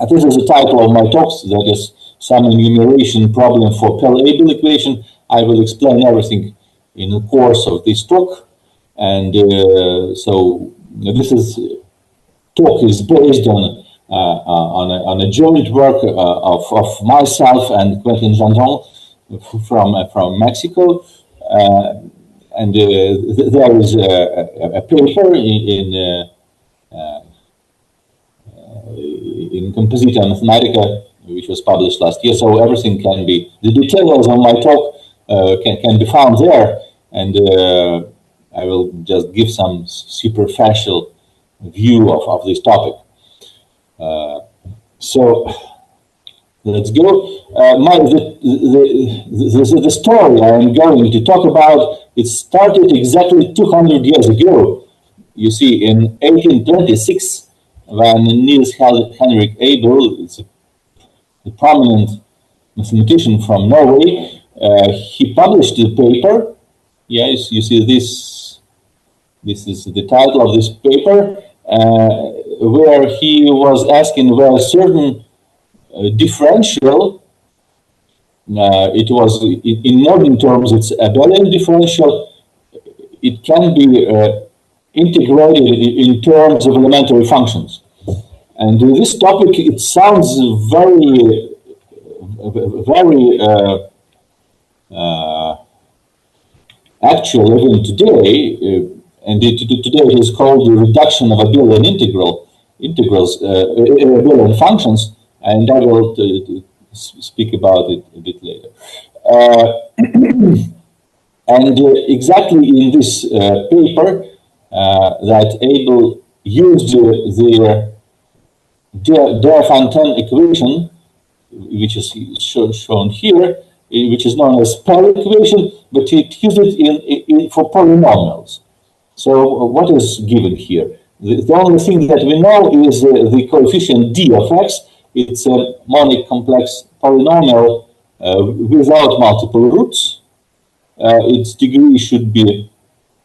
This is the title of my talks, that is some enumeration problem for Pell-Abel equation. I will explain everything in the course of this talk. And so this talk is based on a joint work of myself and Quentin Jandon from Mexico. And there is a paper in Composita Mathematica, which was published last year. So everything can be, the details of my talk can be found there. And I will just give some superficial view of this topic. So let's go. The story I am going to talk about, it started exactly 200 years ago. You see, in 1826, when Niels Henrik Abel, it's a prominent mathematician from Norway, he published a paper. Yes, you see this. This is the title of this paper, where he was asking whether certain differential, it was in modern terms, it's Abelian differential, it can be integrated in terms of elementary functions. And this topic, it sounds very, very actual even today, and today it is called the reduction of Abelian integrals, Abelian functions, and I will speak about it a bit later. And exactly in this paper, that Abel used the Diophantine equation, which is shown here, which is known as Pell equation, but it used it for polynomials. So what is given here? The only thing that we know is the coefficient d of x. It's a monic complex polynomial without multiple roots. Its degree should be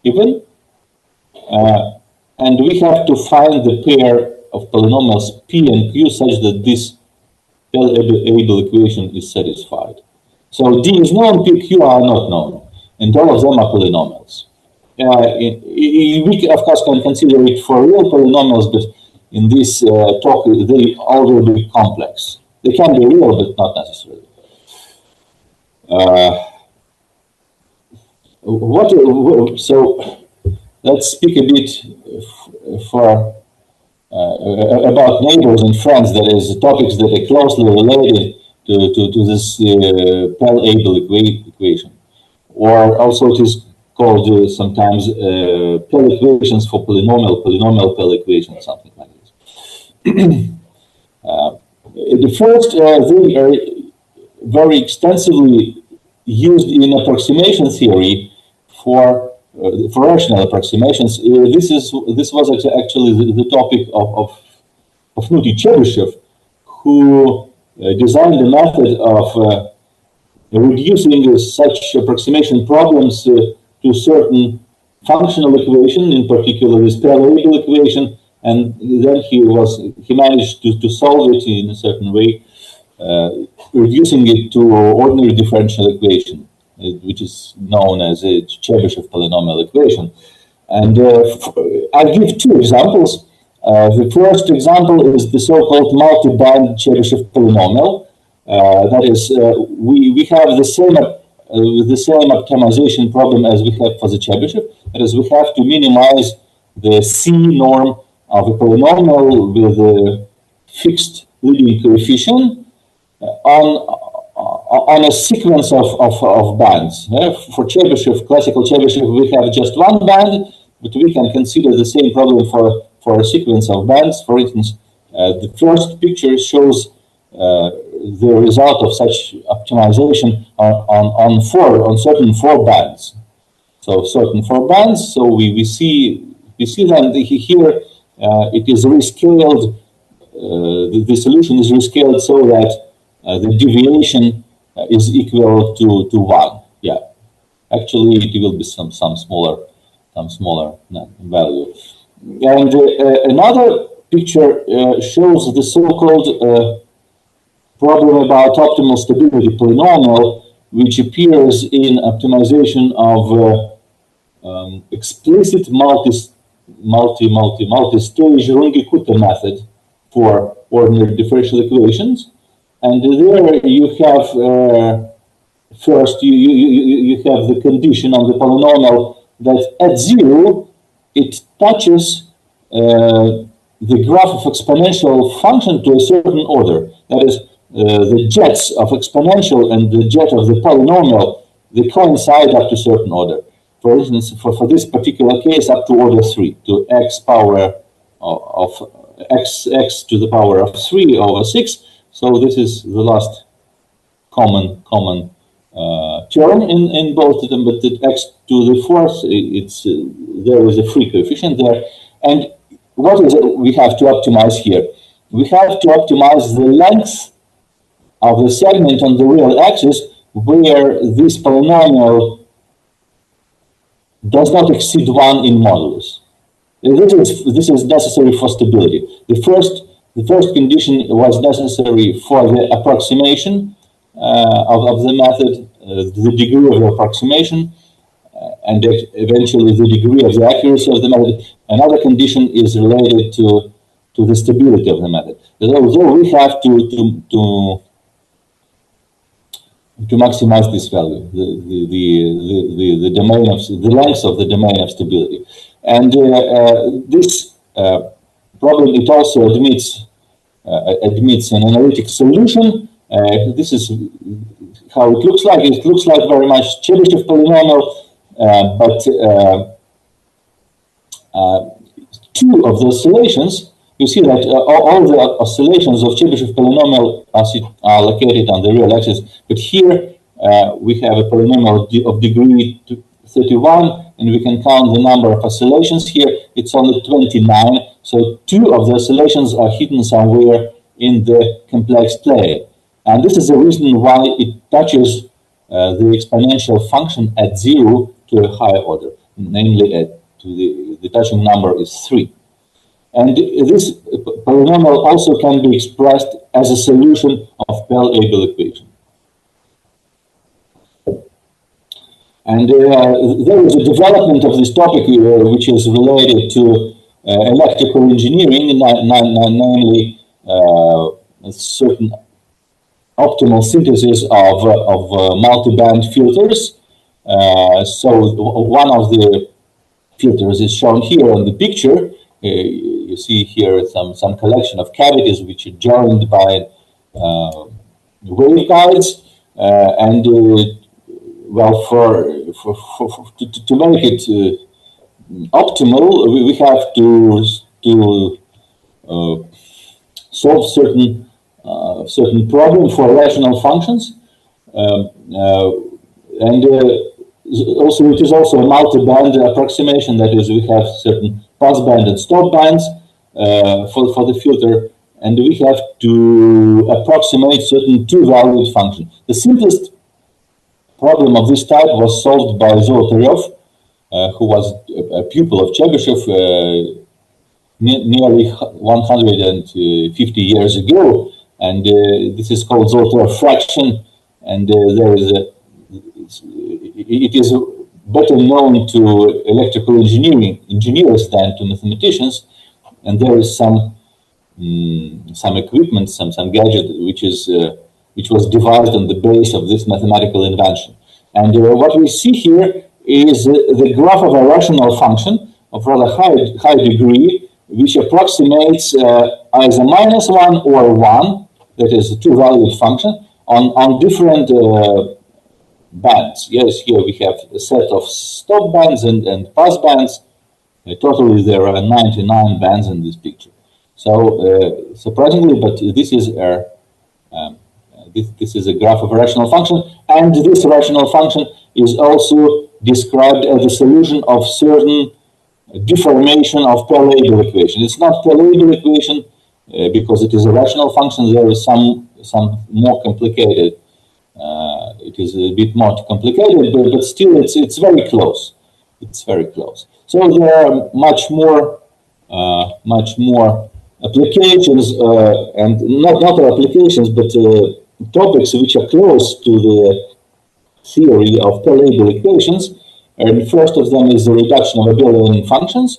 even. And we have to find the pair of polynomials p and q such that this Pell-Abel equation is satisfied. So d is known, p, q are not known, and all of them are polynomials. We, of course, can consider it for real polynomials, but in this talk, they all will be complex. They can be real, but not necessarily. So let's speak a bit about neighbors and friends, that is, topics that are closely related to this Pell-Abel equation, or also it is called sometimes Pell equations for polynomial Pell equation, something like this. The first, they are very extensively used in approximation theory for rational approximations. This was actually the topic of Knuti Chebyshev, who designed a method of reducing such approximation problems to certain functional equation, in particular this Pell-Abel equation, and then he managed to solve it in a certain way, reducing it to ordinary differential equation, which is known as a Chebyshev polynomial equation. And I'll give two examples. The first example is the so-called multi-band Chebyshev polynomial. That is, we have the same optimization problem as we have for the Chebyshev. That is, we have to minimize the C norm of a polynomial with a fixed leading coefficient on a sequence of bands. For Chebyshev, classical Chebyshev, we have just one band, but we can consider the same problem for a sequence of bands. For instance, the first picture shows the result of such optimization on certain four bands. So certain four bands. So we see that here it is rescaled. The solution is rescaled so that the deviation is equal to 1. Yeah, actually it will be some smaller value. And another picture shows the so-called problem about optimal stability polynomial, which appears in optimization of explicit multi-stage Runge-Kutta method for ordinary differential equations. And there you have first you have the condition on the polynomial that at 0 it touches the graph of exponential function to a certain order. That is, the jets of exponential and the jet of the polynomial, they coincide up to a certain order. For instance, for this particular case, up to order 3, to x power of x to the power of 3 over 6. So this is the last common term in both of them, but the x to the 4th, there is a free coefficient there. And what is it we have to optimize here? We have to optimize the length of the segment on the real axis where this polynomial does not exceed 1 in modulus. This is necessary for stability. The first condition was necessary for the approximation of the method, the degree of the approximation, and eventually the degree of the accuracy of the method. Another condition is related to the stability of the method. Although we have to maximize this value, the domain of the length of the domain of stability, and this problem, it also admits an analytic solution. This is how it looks like. It looks like very much Chebyshev polynomial, but two of the oscillations. You see that all the oscillations of Chebyshev polynomial are located on the real axis, but here we have a polynomial of degree 31, and we can count the number of oscillations here. It's only 29, so two of the oscillations are hidden somewhere in the complex plane. And this is the reason why it touches the exponential function at 0 to a higher order, namely the touching number is 3. And this polynomial also can be expressed as a solution of Pell-Abel equation. And there is a development of this topic which is related to electrical engineering, namely certain optimal synthesis of multi-band filters. So one of the filters is shown here on the picture. You see here some collection of cavities which are joined by waveguides, and well, to make it optimal, we have to solve certain problem for rational functions, and also it is also a multi-band approximation. That is, we have certain passband and stop bands for the filter, and we have to approximate certain two-valued function. The simplest problem of this type was solved by Bogatyrev, who was a pupil of Chebyshev nearly 150 years ago, and this is called Bogatyrev fraction, and it is better known to electrical engineers than to mathematicians, and there is some equipment, some gadget which was devised on the base of this mathematical invention. And what we see here is the graph of a rational function of rather high degree, which approximates either -1 or 1, that is a two-valued function, on different bands. Yes, here we have a set of stop bands and pass bands. Totally, there are 99 bands in this picture. So surprisingly, but this is a graph of a rational function, and this rational function is also described as a solution of certain deformation of Pell-Abel equation. It's not Pell-Abel equation because it is a rational function. There is some more complicated. It is a bit more complicated, but still it's very close. It's very close. So there are much more applications, and not applications, but topics which are close to the theory of Pell-Abel equations. And first of them is the reduction of Abelian functions.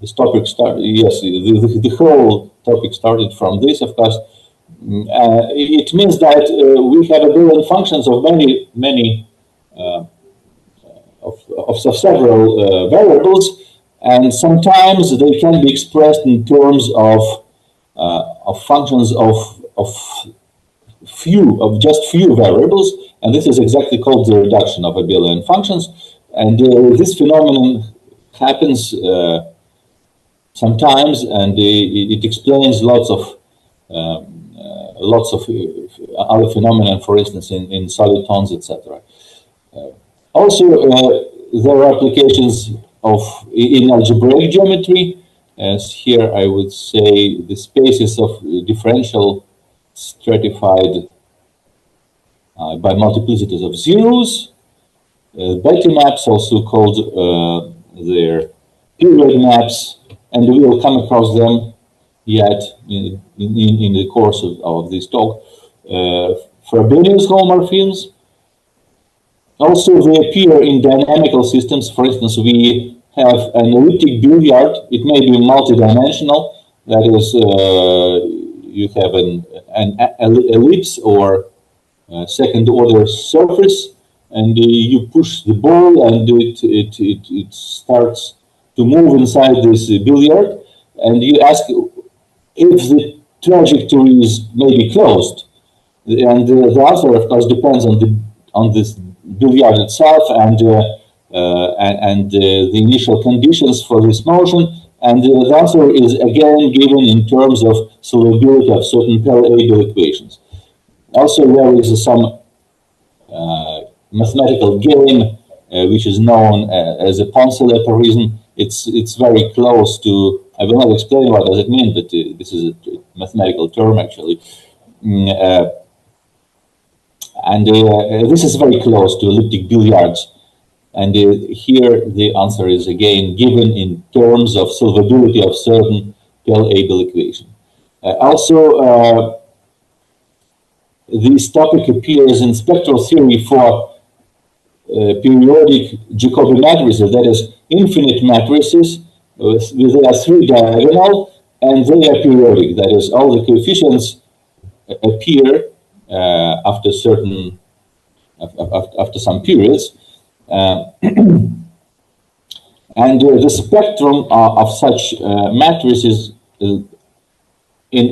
This topic started, yes, the whole topic started from this, of course. It means that we have Abelian functions of many of several variables, and sometimes they can be expressed in terms of functions of just few variables, and this is exactly called the reduction of Abelian functions. And this phenomenon happens sometimes, and it explains lots of other phenomena, for instance, in solid tones, etc. Also, there are applications in algebraic geometry, as here I would say the spaces of differential stratified by multiplicities of zeros. Betty maps, also called their period maps, and we will come across them yet in the course of this talk. Frobenius homomorphisms. Also, they appear in dynamical systems. For instance, we have an elliptic billiard. It may be multidimensional. That is, you have an ellipse or second-order surface, and you push the ball, and it starts to move inside this billiard. And you ask if the trajectory is maybe closed, and the answer, of course, depends on this billiard itself and the initial conditions for this motion. And the answer is again given in terms of solvability of certain Pell-Abel equations. Also, there is some mathematical game which is known as a Poncel aphorism. It's very close to, I will not explain what does it mean, but this is a mathematical term actually. This is very close to elliptic billiards. And here the answer is again given in terms of solvability of certain Pell-Abel equation. Also, this topic appears in spectral theory for periodic Jacobi matrices, that is, infinite matrices with their three diagonal, and they are periodic. That is, all the coefficients appear after some periods. And the spectrum of such matrices in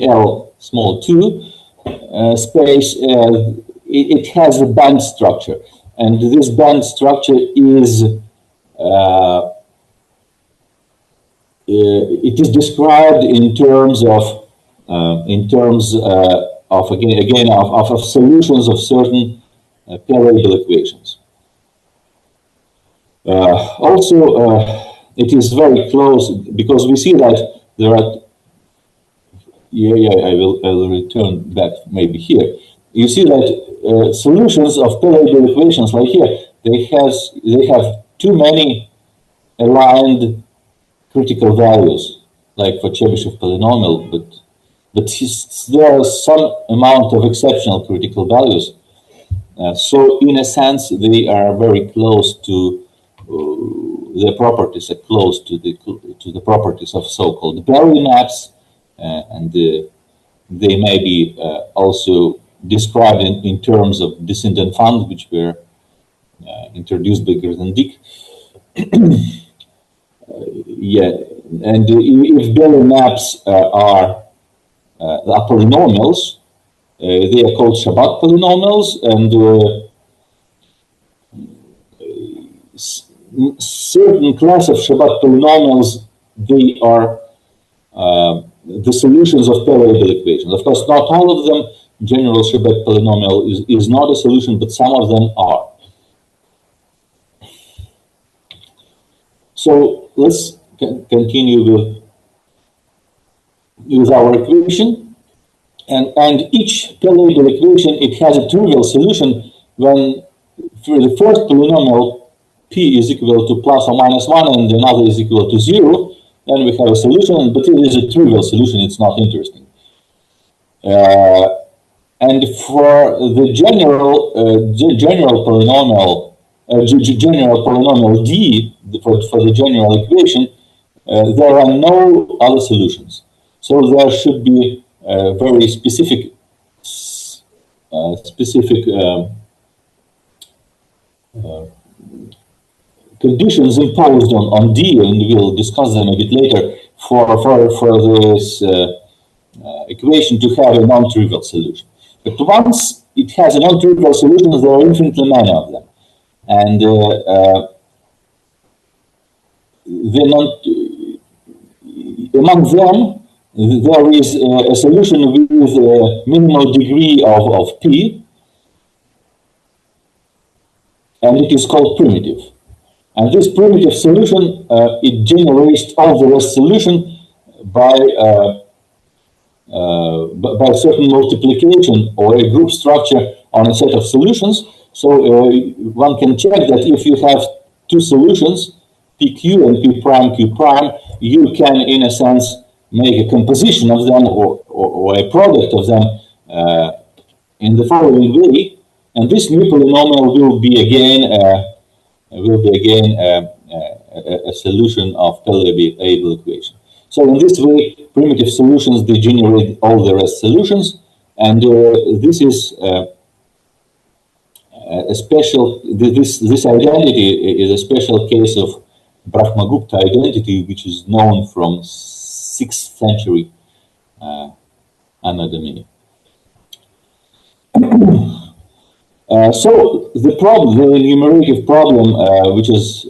L small 2 space, it has a band structure, and this band structure is it is described in terms of solutions of certain Pell-Abel equations. Also, it is very close because we see that there are. I will return back maybe here. You see that solutions of Pell-Abel equations, like here, they have too many aligned critical values, like for Chebyshev polynomial, but there are some amount of exceptional critical values. So in a sense, they are very close to their properties are close to the properties of so-called Berry maps, and they may be also described in terms of descendant funds, which were introduced by Grothendieck. And if Berry maps are polynomials, they are called Shabbat polynomials, and certain class of Shabbat polynomials, they are the solutions of Pell-Abel equations. Of course, not all of them. General Shabbat polynomial is not a solution, but some of them are. So let's continue with our equation. And each Pell-Abel equation, it has a trivial solution when for the first polynomial p is equal to plus or minus 1 and another is equal to 0. then we have a solution, but it is a trivial solution, it's not interesting. And for the general polynomial d, for the general equation, there are no other solutions. So there should be very specific conditions imposed on D, and we'll discuss them a bit later, for this equation to have a non-trivial solution. But once it has a non-trivial solution, there are infinitely many of them. And among them, there is a solution with a minimal degree of P, and it is called primitive. And this primitive solution, it generates all the rest solution by certain multiplication or a group structure on a set of solutions. So one can check that if you have two solutions, PQ and P prime, Q prime, you can, in a sense, make a composition of them or a product of them in the following way, and this new polynomial will be again a solution of Pell-Abel equation. So in this way, primitive solutions, they generate all the rest solutions, and this is a special. This identity is a special case of Brahmagupta identity, which is known from 6th century Anno Domini. So the problem, the enumerative problem, which is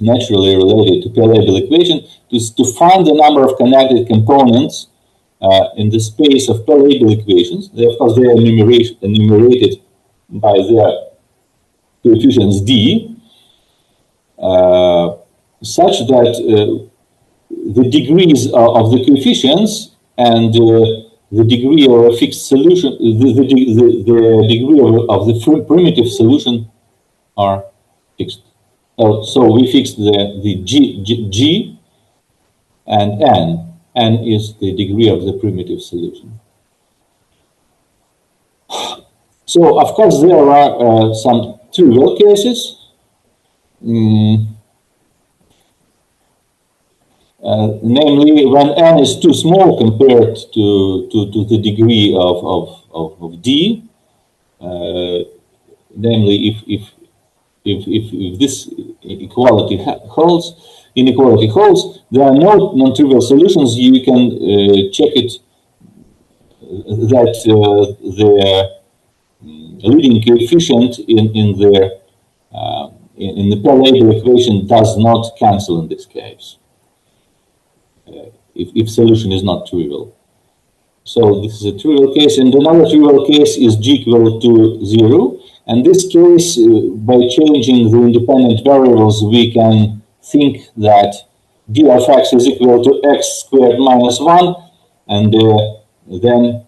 naturally related to Pell-Abel equation, is to find the number of connected components in the space of Pell-Abel equations. Of course, they are enumerated by their coefficients d, such that the degrees of the coefficients and the degree of a fixed solution, the degree of the primitive solution are fixed. So we fixed the G and N. N is the degree of the primitive solution. So, of course, there are some trivial cases. Namely, when n is too small compared to the degree of d, namely if this inequality holds, there are no non-trivial solutions. You can check it that the leading coefficient in the Pell-Abel equation does not cancel in this case. If solution is not trivial. So this is a trivial case, and another trivial case is G equal to 0. And this case, by changing the independent variables, we can think that d of x is equal to x squared minus 1, and then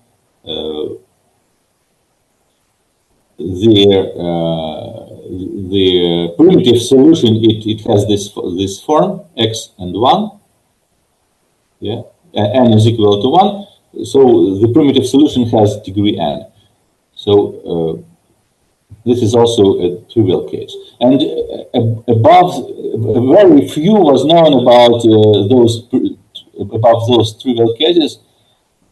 the primitive solution, it has this form, x and 1. Yeah, n is equal to 1, so the primitive solution has degree n. So this is also a trivial case. And above, very few was known about those trivial cases.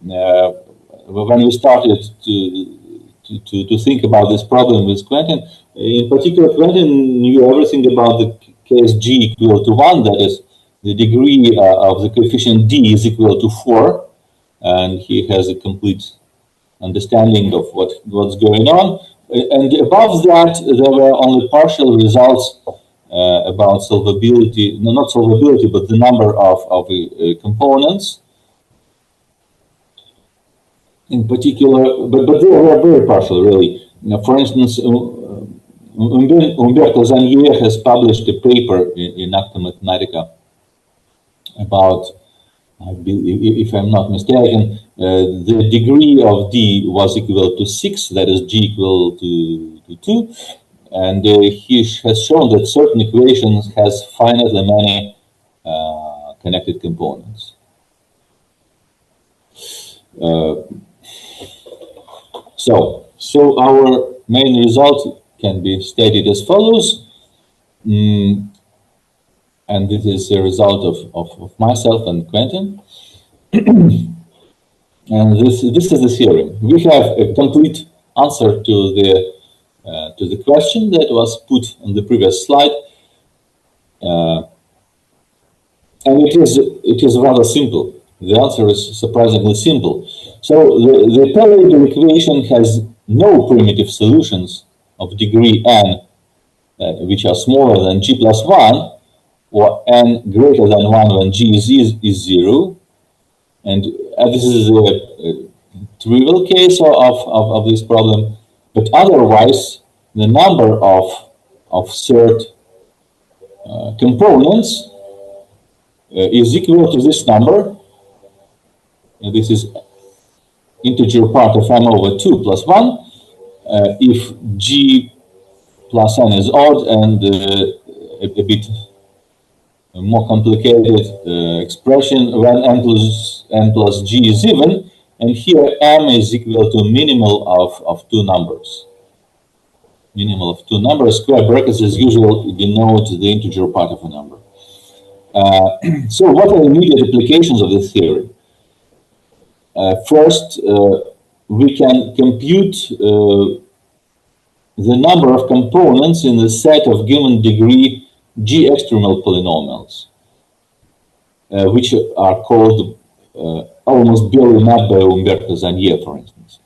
When we started to think about this problem with Quentin, in particular, Quentin knew everything about the case G equal to 1, that is, the degree of the coefficient d is equal to 4, and he has a complete understanding of what's going on. And above that, there were only partial results about solvability, no, not solvability, but the number of components. In particular, but they were very partial, really. Now, for instance, Umberto Zanier has published a paper in Acta Mathematica about, if I'm not mistaken, the degree of d was equal to 6, that is g equal to 2, and he has shown that certain equations has finitely many connected components. So our main result can be stated as follows, and this is a result of myself and Quentin. And this is the theorem. We have a complete answer to the question that was put on the previous slide, and it is rather simple. The answer is surprisingly simple. So the Pell-Abel equation has no primitive solutions of degree n, which are smaller than g plus 1, or n greater than 1 when g is 0. And this is a trivial case of this problem. But otherwise, the number of third components is equal to this number. And this is integer part of m over 2 plus 1. If g plus n is odd and a bit more complicated expression when n plus g is even, and here m is equal to minimal of two numbers. Minimal of two numbers. Square brackets as usual denote the integer part of a number. So what are the immediate applications of this theory? First, we can compute the number of components in the set of given degree g extremal polynomials, which are called almost barely mapped by Umberto Zanier, for instance.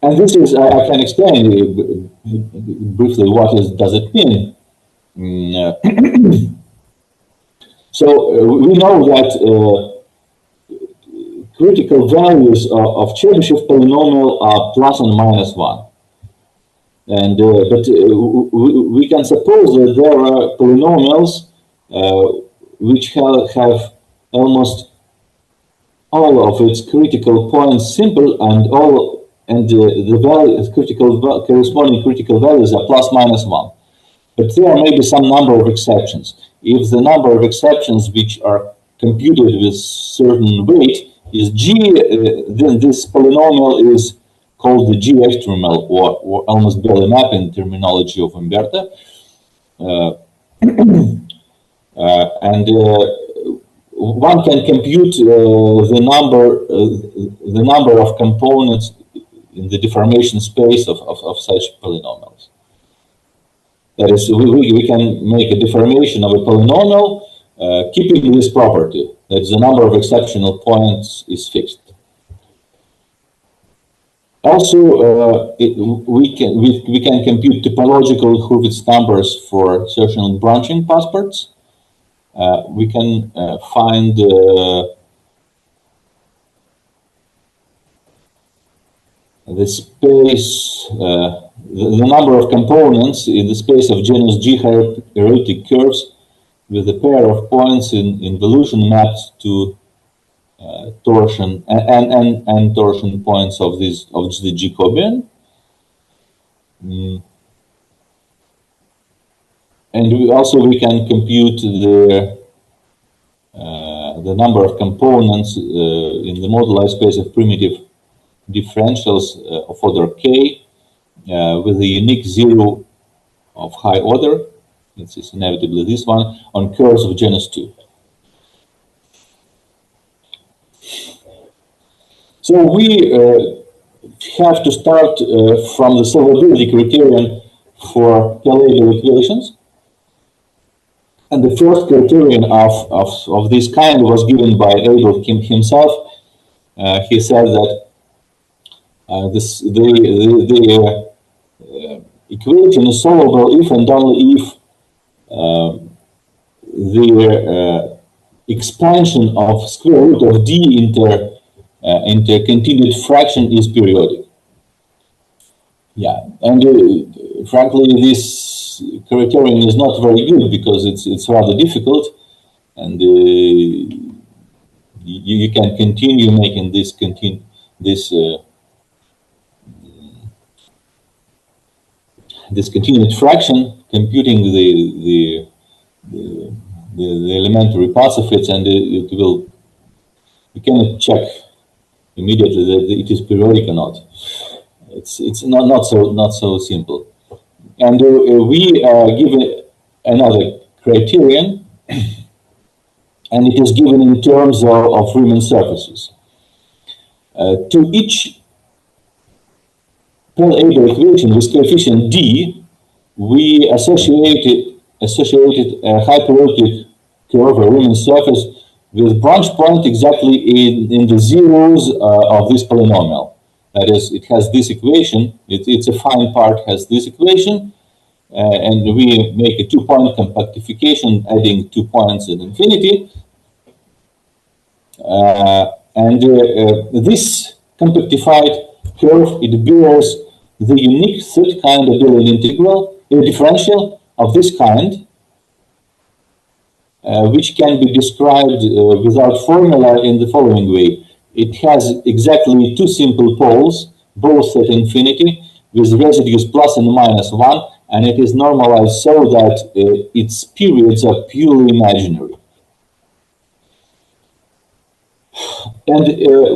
And this is, I can explain briefly what does it mean. So we know that critical values of Chebyshev polynomial are plus and minus 1. And but we can suppose that there are polynomials which have almost all of its critical points simple, and the value corresponding critical values are plus minus 1. But there may be some number of exceptions. If the number of exceptions which are computed with certain weight is g, then this polynomial is called the g extremal, or almost barely mapping terminology of Umberto. And one can compute the number of components in the deformation space of such polynomials. That is, we can make a deformation of a polynomial keeping this property, that the number of exceptional points is fixed. Also, we can compute topological Hurwitz numbers for insertion and branching passports. We can find the space, the number of components in the space of genus G elliptic curves with a pair of points in involution mapped to torsion and torsion points of the Jacobian. And we can compute the number of components in the moduli space of primitive differentials of order k with a unique zero of high order. This is inevitably this one on curves of genus 2. So we have to start from the solvability criterion for Pell-Abel equations. And the first criterion of this kind was given by Abel himself. He said that the equation is solvable if and only if the expansion of square root of d into a continued fraction is periodic. Yeah, and frankly, this criterion is not very good because it's rather difficult, and you can continue making this continued fraction, computing the elementary parts of it, and it will, you cannot check immediately that it is periodic or not. It's not so simple. And we give another criterion, and it is given in terms of Riemann surfaces. To each Pell-Abel equation with coefficient d, we associated a hyperelliptic curve, a Riemann surface, with branch point exactly in the zeros of this polynomial. That is, it has this equation, it's a fine part, has this equation, and we make a two-point compactification, adding 2 points at infinity. This compactified curve, it bears the unique third kind Abelian integral, a differential of this kind, which can be described without formula in the following way. It has exactly two simple poles, both at infinity, with residues plus and minus 1, and it is normalized so that its periods are purely imaginary. And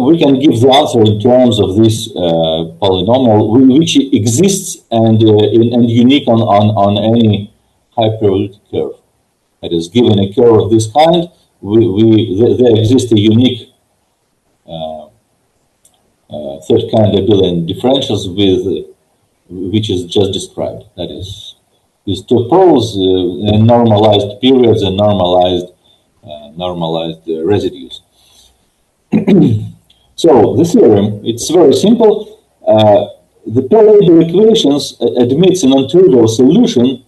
we can give the answer in terms of this polynomial, which exists and unique on any hyperelliptic curve. That is, given a curve of this kind, there exists a unique third kind Abelian differentials which is just described. That is, these two poles, normalized periods and normalized residues. So the theorem, it's very simple. The Pell-Abel equations admits a nontrivial solution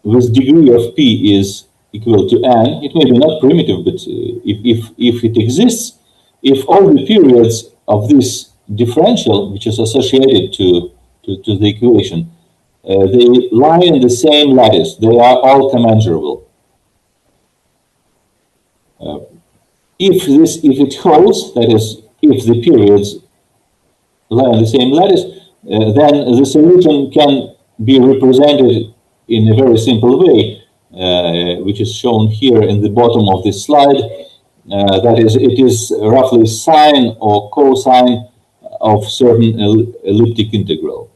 with degree of p is equal to n. It may be not primitive, but if it exists, if all the periods of this differential, which is associated to the equation, they lie in the same lattice, they are all commensurable. If it holds, that is, if the periods lie on the same lattice, then the solution can be represented in a very simple way, which is shown here in the bottom of this slide. That is, it is roughly sine or cosine of certain elliptic integral.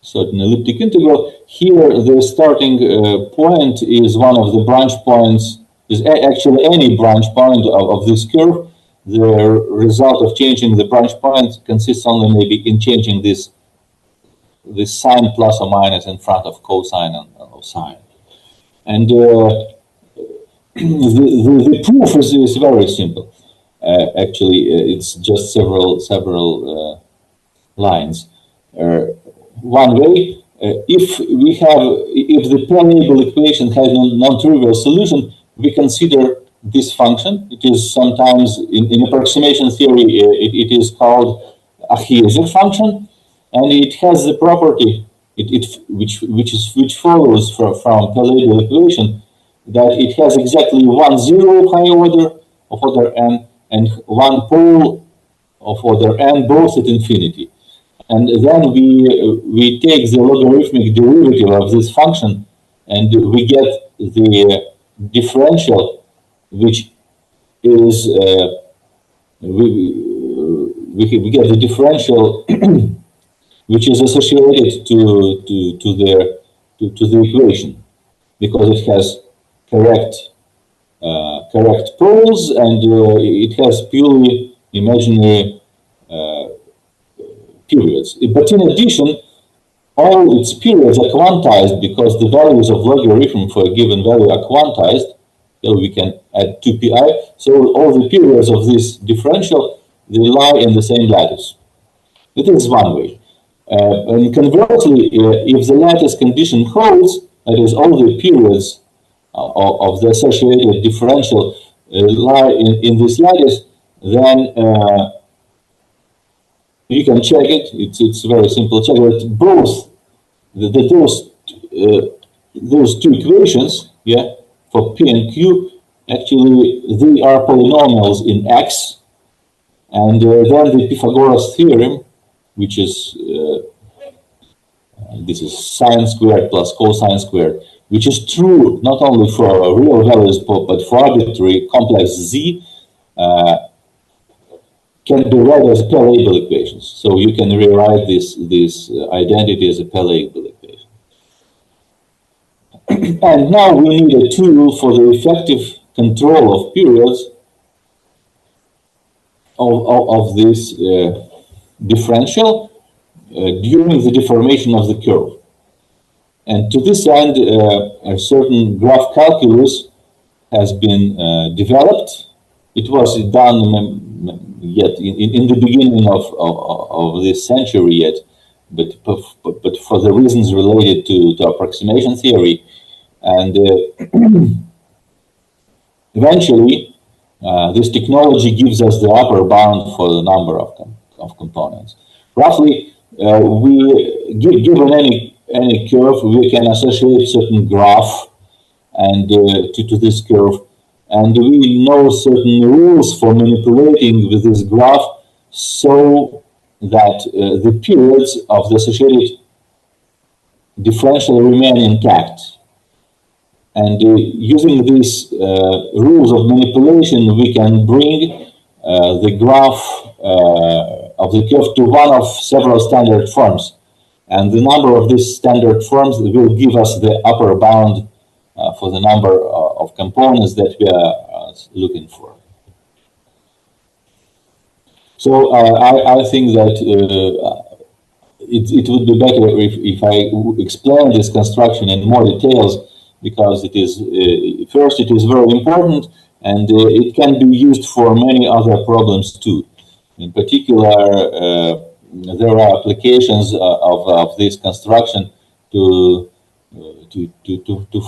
Certain elliptic integral. Here, the starting point is one of the branch points, is actually any branch point of this curve. The result of changing the branch point consists only maybe in changing this sign plus or minus in front of cosine or sine. And the proof is very simple. Actually, it's just several lines. One way, if the Pell-Abel equation has a non-trivial solution, we consider this function. It is sometimes in approximation theory it is called a Hieser function, and it has the property which follows from Pell-Abel equation, that it has exactly one zero high order of order n and one pole of order n, both at infinity. And then we take the logarithmic derivative of this function, and we get the differential, which is we get the differential which is associated to the equation, because it has correct poles and it has purely imaginary periods. But in addition, all its periods are quantized, because the values of logarithm for a given value are quantized. So we can add 2pi. So all the periods of this differential, they lie in the same lattice. It is one way. And conversely, if the lattice condition holds, that is, all the periods of the associated differential lie in this lattice, then you can check it. It's very simple. Check that both those two equations, yeah, for p and q, actually they are polynomials in X, and then the Pythagoras theorem, which is This is sine squared plus cosine squared, which is true not only for real values but for arbitrary complex z, can be read as Pell-Abel equations. So you can rewrite this identity as a Pell-Abel equation. And now we need a tool for the effective control of periods of this differential during the deformation of the curve. And to this end, a certain graph calculus has been developed. It was done yet in the beginning of this century yet, but for the reasons related to approximation theory. And eventually, this technology gives us the upper bound for the number of components. Roughly, given any curve, we can associate certain graph and to this curve, and we know certain rules for manipulating with this graph so that the periods of the associated differential remain intact. And using these rules of manipulation, we can bring the graph of the curve to one of several standard forms. And the number of these standard forms will give us the upper bound for the number of components that we are looking for. So I think that it would be better if I explain this construction in more details, because it is first, it is very important, and it can be used for many other problems too. In particular, there are applications of this construction to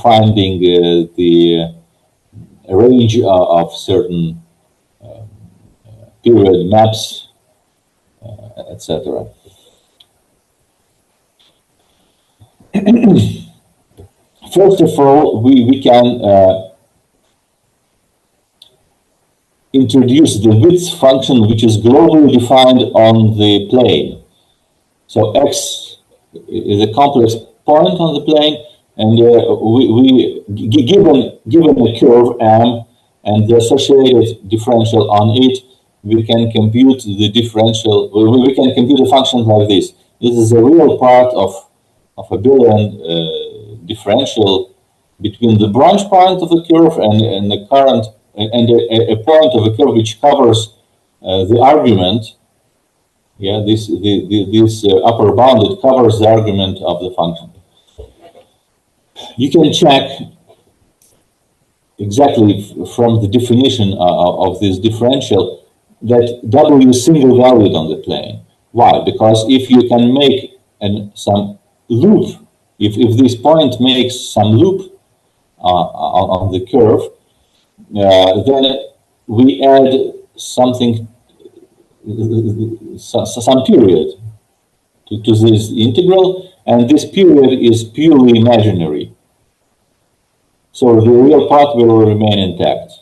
finding the range of certain period maps, etc. First of all, we can introduce the width function, which is globally defined on the plane. So x is a complex point on the plane, and given a curve M and the associated differential on it, we can compute the differential. We can compute a function like this. This is a real part of Abelian differential between the branch point of the curve and the current and a point of a curve which covers the argument. Yeah, this upper bound, it covers the argument of the function. You can check exactly from the definition of this differential that W is single valued on the plane. Why? Because if you can make some loop, if this point makes some loop on the curve, then we add something, some period to this integral, and this period is purely imaginary. So the real part will remain intact.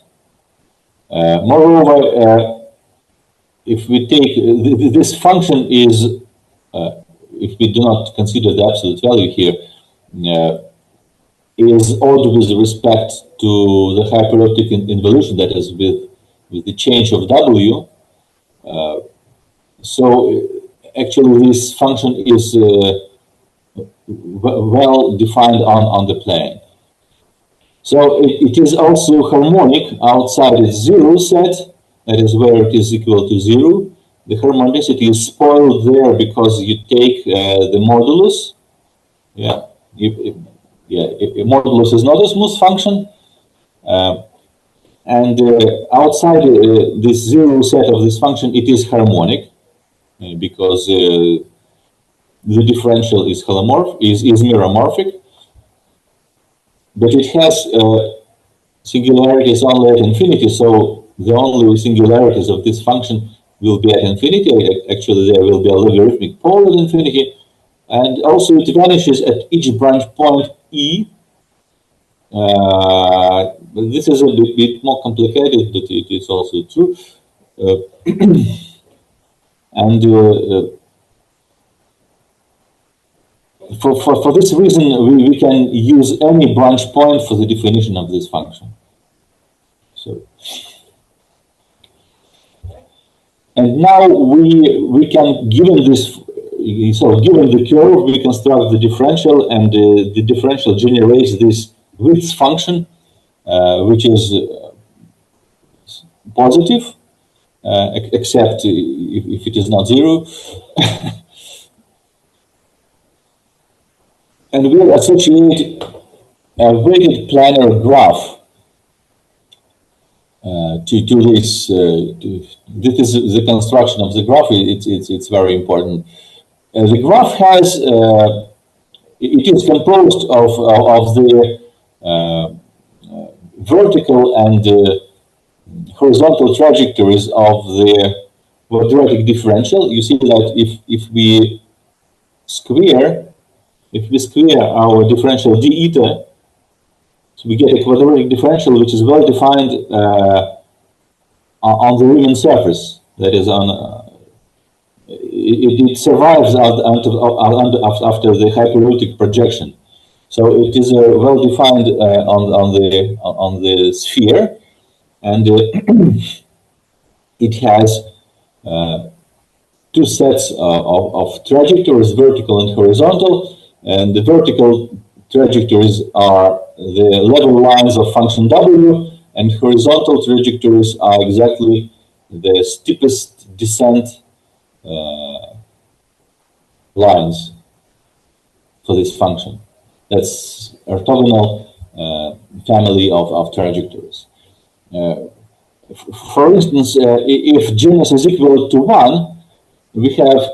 Moreover, if we take this function is, if we do not consider the absolute value here, is odd with respect to the hyperelliptic involution, that is with the change of W. So actually this function is well defined on the plane. So it is also harmonic outside its zero set, that is where it is equal to zero. The harmonicity is spoiled there because you take the modulus. Yeah, modulus is not a smooth function. And outside this zero set of this function, it is harmonic because the differential is meromorphic, but it has singularities only at infinity. So the only singularities of this function will be at infinity. Actually, there will be a logarithmic pole at infinity, and also it vanishes at each branch point E. This is a bit more complicated, but it is also true. And For this reason, we can use any branch point for the definition of this function. So, and now we can, given this, so given the curve, we construct the differential, and the differential generates this width function, which is positive, except if it is not zero. And we'll associate a weighted planar graph to this. This is the construction of the graph. It's very important. The graph has it is composed of the vertical and horizontal trajectories of the quadratic differential. You see that if we square our differential d eta, so we get a quadratic differential which is well defined on the Riemann surface. That is, it survives after the hyperelliptic projection. So it is well defined on the sphere, and it has two sets of trajectories, vertical and horizontal. And the vertical trajectories are the level lines of function w, and horizontal trajectories are exactly the steepest descent lines for this function. That's orthogonal family of trajectories. For instance, if genus is equal to 1, we have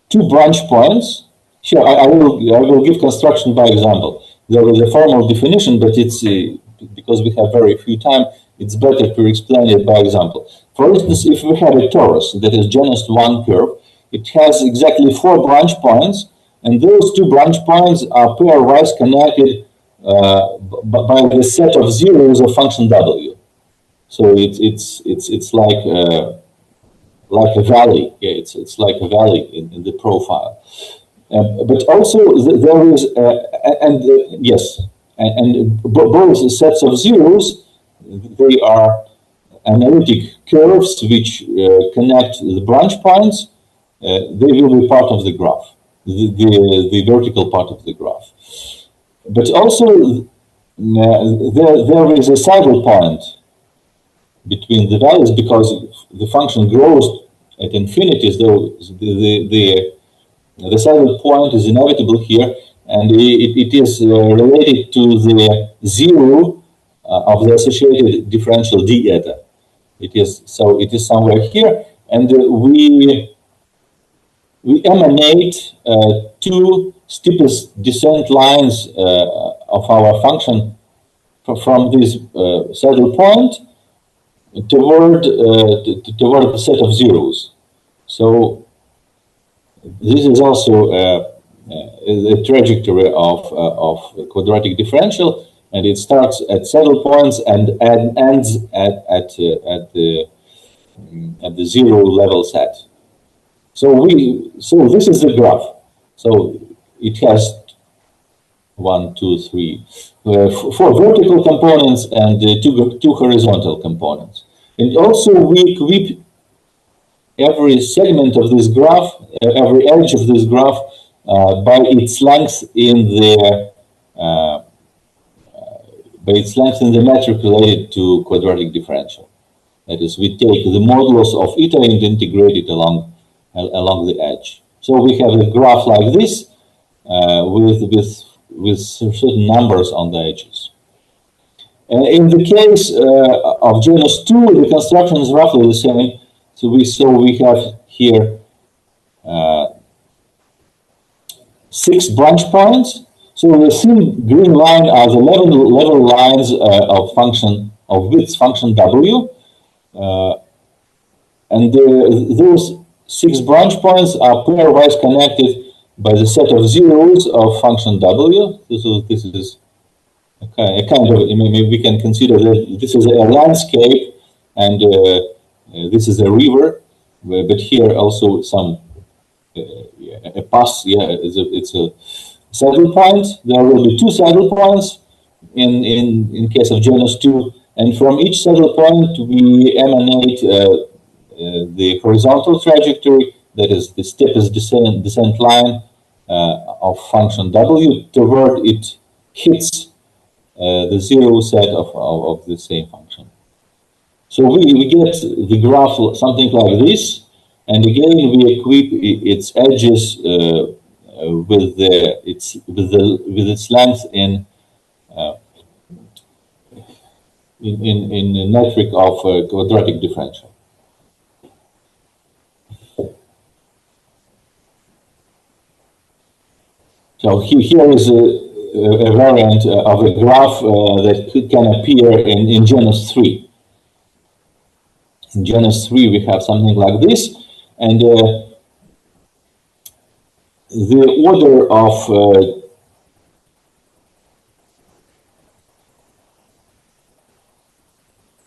two branch points. Here, I will give construction by example. There is a formal definition, but it's because we have very few time, it's better to explain it by example. For instance, if we have a torus that is genus 1 curve, it has exactly 4 branch points, and those 2 branch points are pairwise connected by the set of zeros of function w. So it's like a valley. Yeah, it's like a valley in the profile. But also there is both sets of zeros, they are analytic curves which connect the branch points. They will be part of the graph, the vertical part of the graph. But also there is a saddle point between the values, because the function grows at infinity, so the saddle point is inevitable here, and it is related to the zero of the associated differential d eta. It is somewhere here, and we emanate two steepest descent lines of our function from this saddle point toward the set of zeros. So this is also the trajectory of quadratic differential, and it starts at saddle points and ends at the zero level set. So this is the graph. So it has 1, 2, 3, 4 vertical components and two horizontal components. And also we equip every segment of this graph, every edge of this graph, by its length in the metric related to quadratic differential. That is, we take the modulus of eta and integrate it along the edge. So we have a graph like this with certain numbers on the edges. In the case of genus 2, the construction is roughly the same. So we have here 6 branch points. So the thin green line are the level lines of width function w, and those 6 branch points are pairwise connected by the set of zeros of function w. So this is a kind of, maybe we can consider that this is a landscape, and this is a river, but here also some a pass, it's a saddle point. There will be two saddle points in case of genus 2, and from each saddle point we emanate the horizontal trajectory, that is the steepest descent line of function w toward it hits the zero set of the same function. So we get the graph something like this, and again we equip its edges with its length in metric of quadratic differential. So here is a variant of a graph that can appear in genus 3. In genus 3 we have something like this, and the order of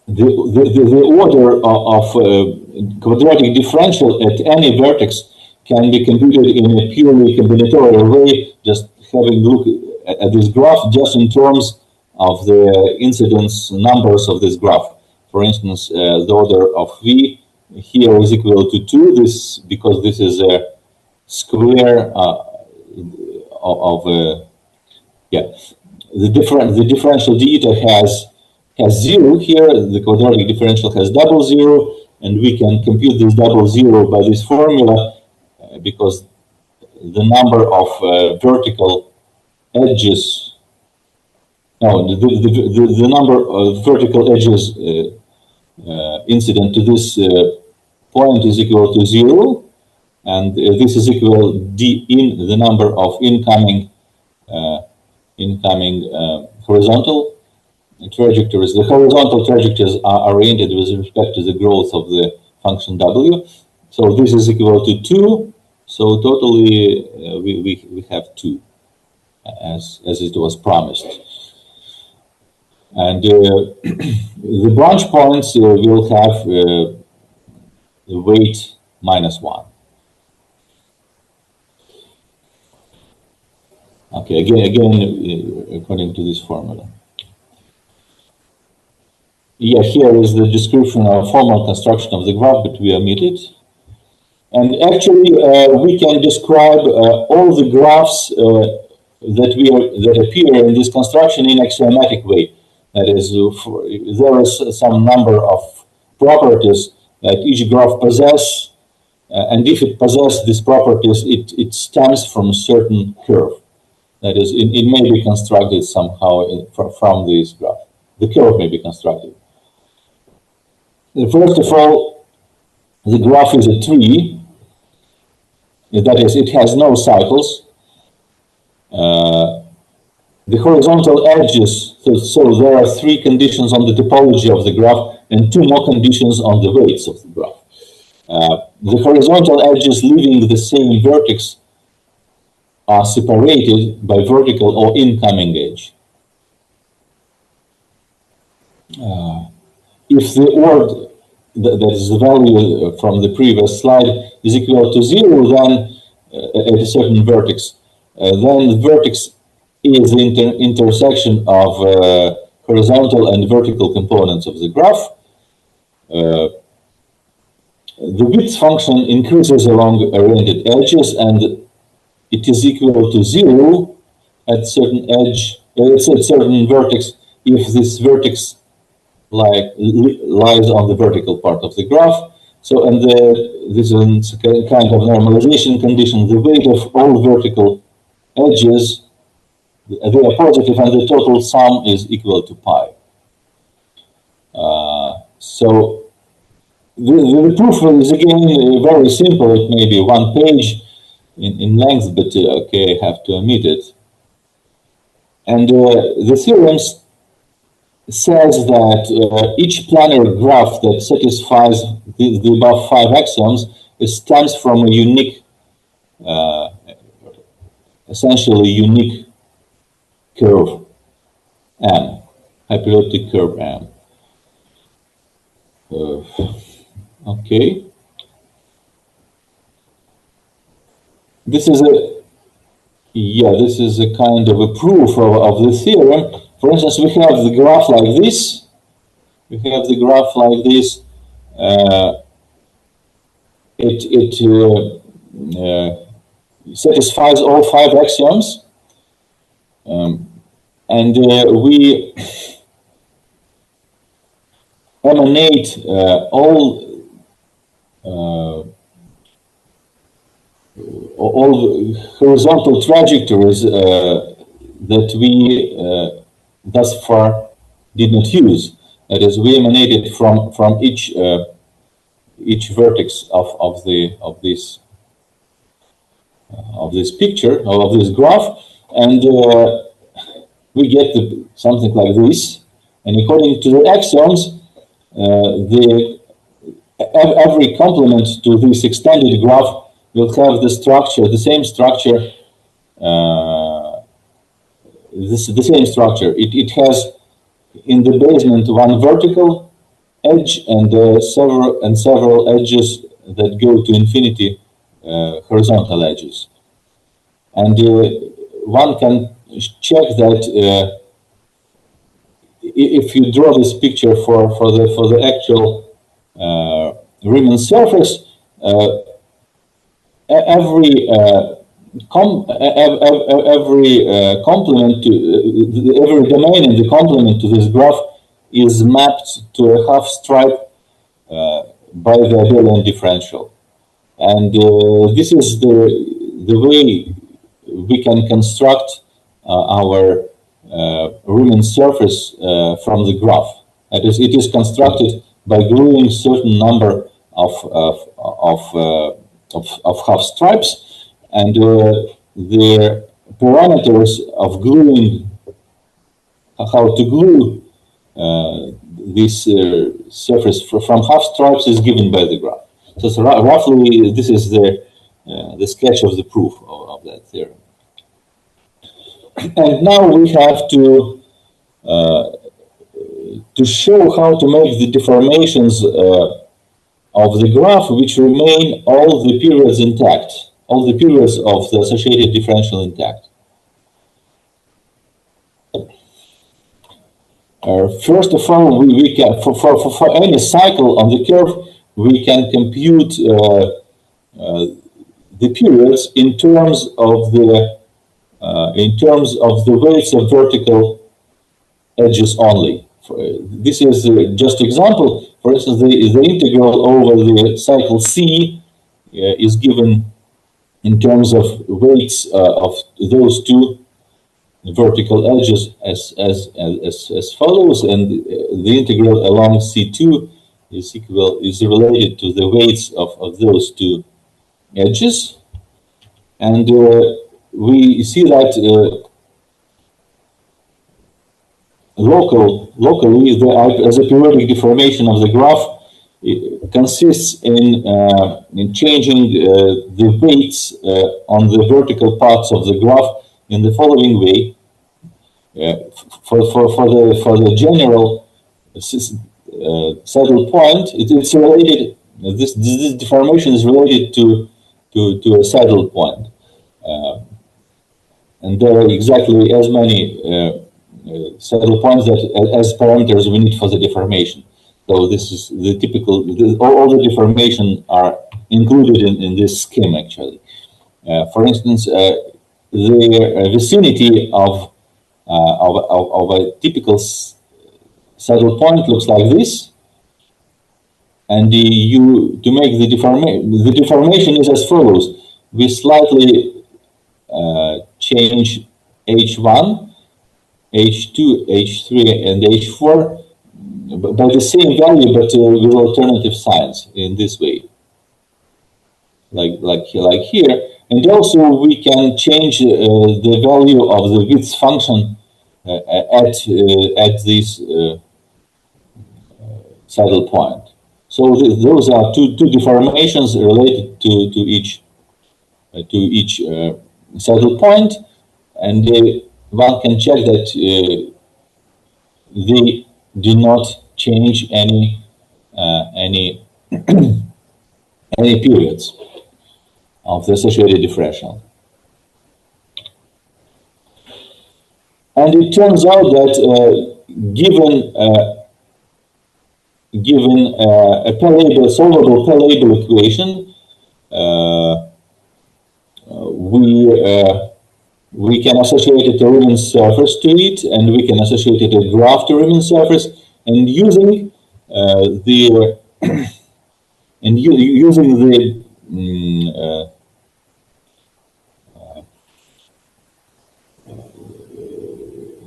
the order of quadratic differential at any vertex can be computed in a purely combinatorial way, just having a look at this graph just in terms of the incidence numbers of this graph. For instance, the order of V here is equal to 2, because this is a square the differential deta has 0 here, the quadratic differential has double 0, and we can compute this double 0 by this formula because the number of vertical edges, the number of vertical edges incident to this point is equal to 0, and this is equal d in the number of incoming horizontal trajectories. The horizontal trajectories are oriented with respect to the growth of the function w. So this is equal to 2. So totally we have 2 as it was promised. And the branch points will have the weight -1. Okay, again, according to this formula. Yeah, here is the description of formal construction of the graph, but we omitted. And actually, we can describe all the graphs that appear in this construction in axiomatic way. That is, there is some number of properties that each graph possesses, and if it possesses these properties, it stems from a certain curve. That is, it may be constructed somehow from this graph. The curve may be constructed. First of all, the graph is a tree. That is, it has no cycles. The horizontal edges, so there are 3 conditions on the topology of the graph and 2 more conditions on the weights of the graph. The horizontal edges leaving the same vertex are separated by vertical or incoming edge. If the ORD, that is the value from the previous slide, is equal to 0, then at a certain vertex, then the vertex is the intersection of horizontal and vertical components of the graph. The width function increases along oriented edges, and it is equal to 0 at certain edge, at certain vertex, if this vertex lies on the vertical part of the graph. So, and this is a kind of normalization condition. The weight of all vertical edges, they are positive, and the total sum is equal to pi. So the proof is again very simple. It may be 1 page in length, but okay, I have to omit it. And the theorem says that each planar graph that satisfies the above 5 axioms stems from a unique, essentially unique curve M, hyperelliptic curve M. Okay. this is a this is a kind of a proof of the theorem. For instance, we have the graph like this. We have the graph like this. It satisfies all 5 axioms, and we emanate all horizontal trajectories that we thus far did not use. That is, we emanated from each vertex of this picture, of this graph, and we get something like this. And according to the axioms, every complement to this extended graph will have the structure, the same structure. The same structure. It has in the basement one vertical edge and several edges that go to infinity, horizontal edges. And one can check that if you draw this picture for the actual Riemann surface, every complement to every domain in the complement to this graph is mapped to a half stripe by the Abelian differential, and this is the way we can construct our Riemann surface from the graph. That is, it is constructed by gluing certain number of half stripes, and the parameters of gluing, how to glue this surface from half stripes is given by the graph. So roughly, this is the sketch of the proof of that theorem. And now we have to show how to make the deformations of the graph which remain all the periods intact, all the periods of the associated differential intact. First of all, we can for any cycle on the curve, we can compute the periods in terms of the weights of vertical edges only. This is just example. For instance, the integral over the cycle C is given in terms of weights of those two vertical edges as follows, and the integral along C2 is related to the weights of those two edges, and we see that locally, as a periodic deformation of the graph, it consists in changing the weights on the vertical parts of the graph in the following way. For the general saddle point, it's related. This deformation is related to a saddle point, and there are exactly as many saddle points as parameters we need for the deformation. So this is the typical. All the deformation are included in this scheme actually. For instance, the vicinity of a typical saddle point looks like this, and to make the deformation is as follows. We slightly change H1, H2, H3, and H4 by the same value, but with alternative signs in this way, like here. And also we can change the value of the width function at this saddle point. So those are two deformations related to each saddle point, and one can check that they do not change any periods. of the associated differential. And it turns out that given a solvable Pell-Abel equation, we can associate a Riemann surface to it, and we can associate a graph to Riemann surface, and using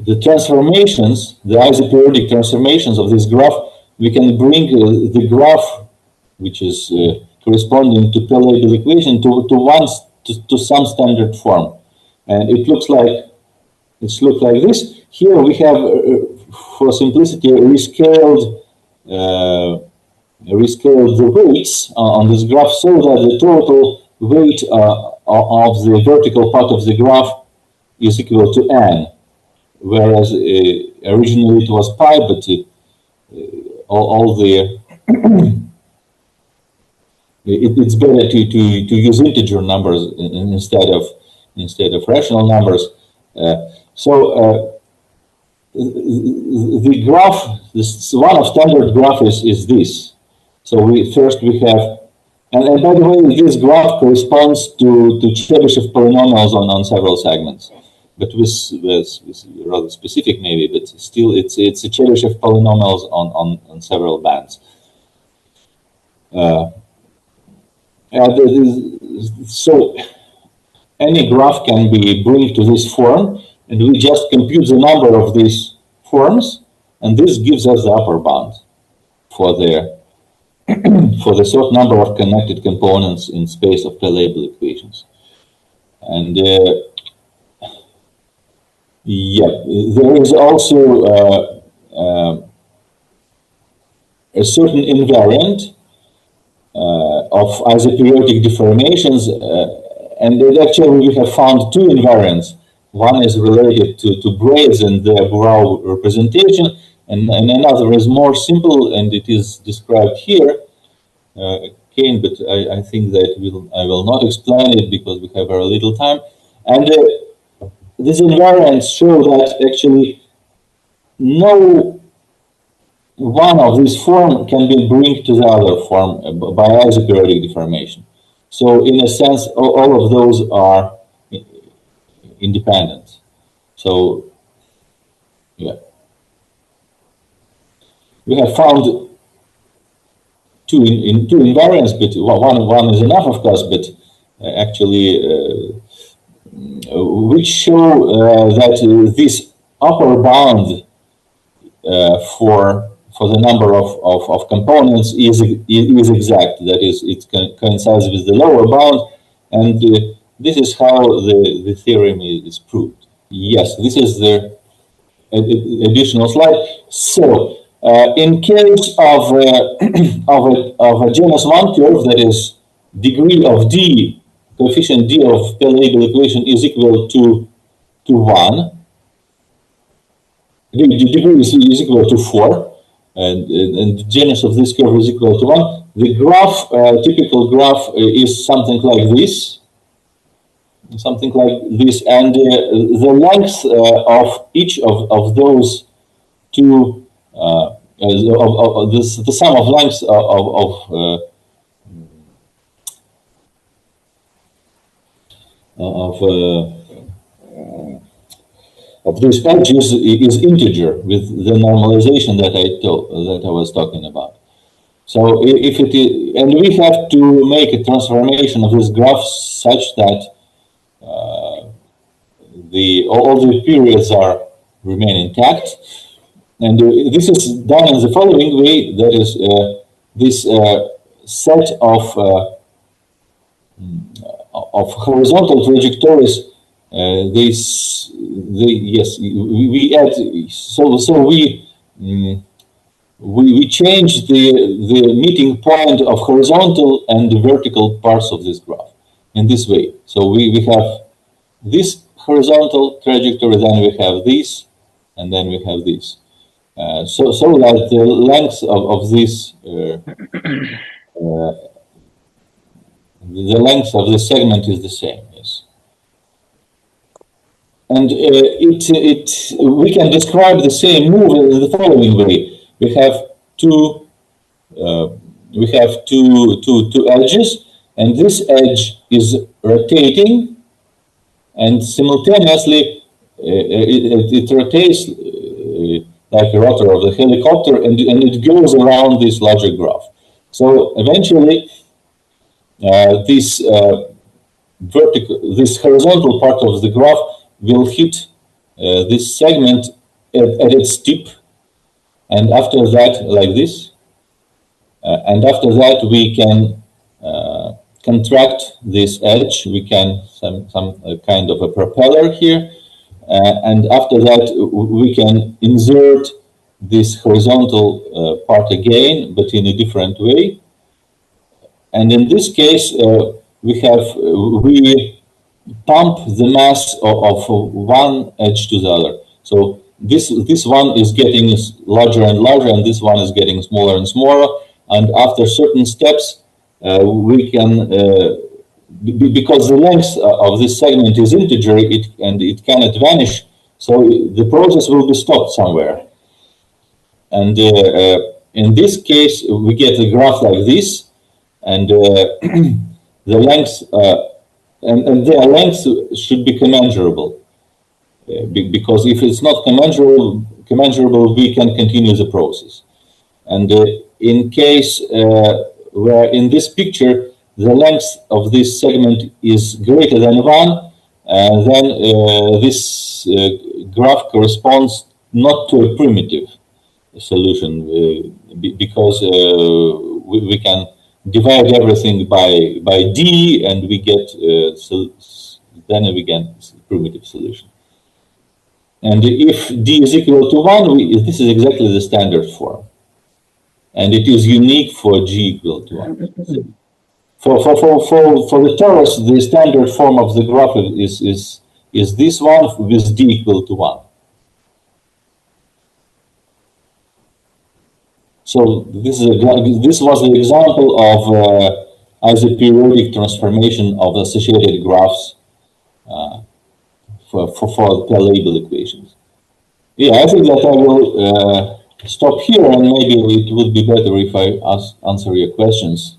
the transformations, the isoperiodic transformations of this graph, we can bring the graph, which is corresponding to Pell-Abel equation, to some standard form, and it looks like this. Here we have, for simplicity, rescaled the weights on this graph, so that the total weight of the vertical part of the graph is equal to n. Whereas originally it was pi, but it's better to use integer numbers instead of rational numbers. So the graph, this one of standard graph is this. So we have, and by the way, this graph corresponds to Chebyshev polynomials on several segments. But with rather specific maybe, but still it's a Chebyshev polynomials on several bands. So any graph can be brought to this form, and we just compute the number of these forms, and this gives us the upper bound for the for the certain number of connected components in space of Pell-Abel equations. And yeah, there is also a certain invariant of isoperiodic deformations, and actually we have found two invariants. One is related to braids and their Grau representation, and another is more simple, and it is described here, Kane, but I think that I will not explain it because we have very little time. And these invariants show that actually no one of these forms can be brought to the other form by isoperiodic deformation. So in a sense, all of those are independent. So yeah, we have found two invariants, but one is enough, of course, but actually which show that this upper bound for the number of components is exact. That is, it coincides with the lower bound, and this is how the theorem is proved. Yes, this is the additional slide. So, in case of a genus 1 curve, that is degree of D, coefficient D of Pell-Abel equation is equal to 1. The degree is equal to 4, and the genus of this curve is equal to 1. The graph, typical graph, is something like this. And the length of each of those two, the sum of lengths of these edges is integer with the normalization that I was talking about. So if it is, and we have to make a transformation of this graph such that all the periods remain intact, and this is done in the following way. That is, this set of horizontal trajectories. We add. We change the meeting point of horizontal and the vertical parts of this graph in this way. So we have this horizontal trajectory, then we have this, and then we have this. So that the length of this the length of the segment is the same. Yes. And we can describe the same move in the following way. We have two edges, and this edge is rotating, and simultaneously it rotates like a rotor of the helicopter, and it goes around this larger graph. So eventually, this horizontal part of the graph will hit this segment at its tip, and after that, like this, and after that we can contract this edge. We can some kind of a propeller here, and after that we can insert this horizontal part again, but in a different way. And in this case, we pump the mass of one edge to the other. So this one is getting larger and larger, and this one is getting smaller and smaller. And after certain steps, we can, because the length of this segment is integer, it cannot vanish. So the process will be stopped somewhere. And in this case, we get a graph like this, and the length and their length should be commensurable, because if it's not commensurable, we can continue the process. And in case where in this picture the length of this segment is greater than 1, then this graph corresponds not to a primitive solution, because we can divide everything by d, and we get then we get primitive solution. And if d is equal to 1, this is exactly the standard form, and it is unique for g equal to 1. For the torus, the standard form of the graph is this one with d equal to 1. So this was the example of isoperiodic transformation of associated graphs for Pell-Abel equations. Yeah, I think that I will stop here, and maybe it would be better if I answer your questions.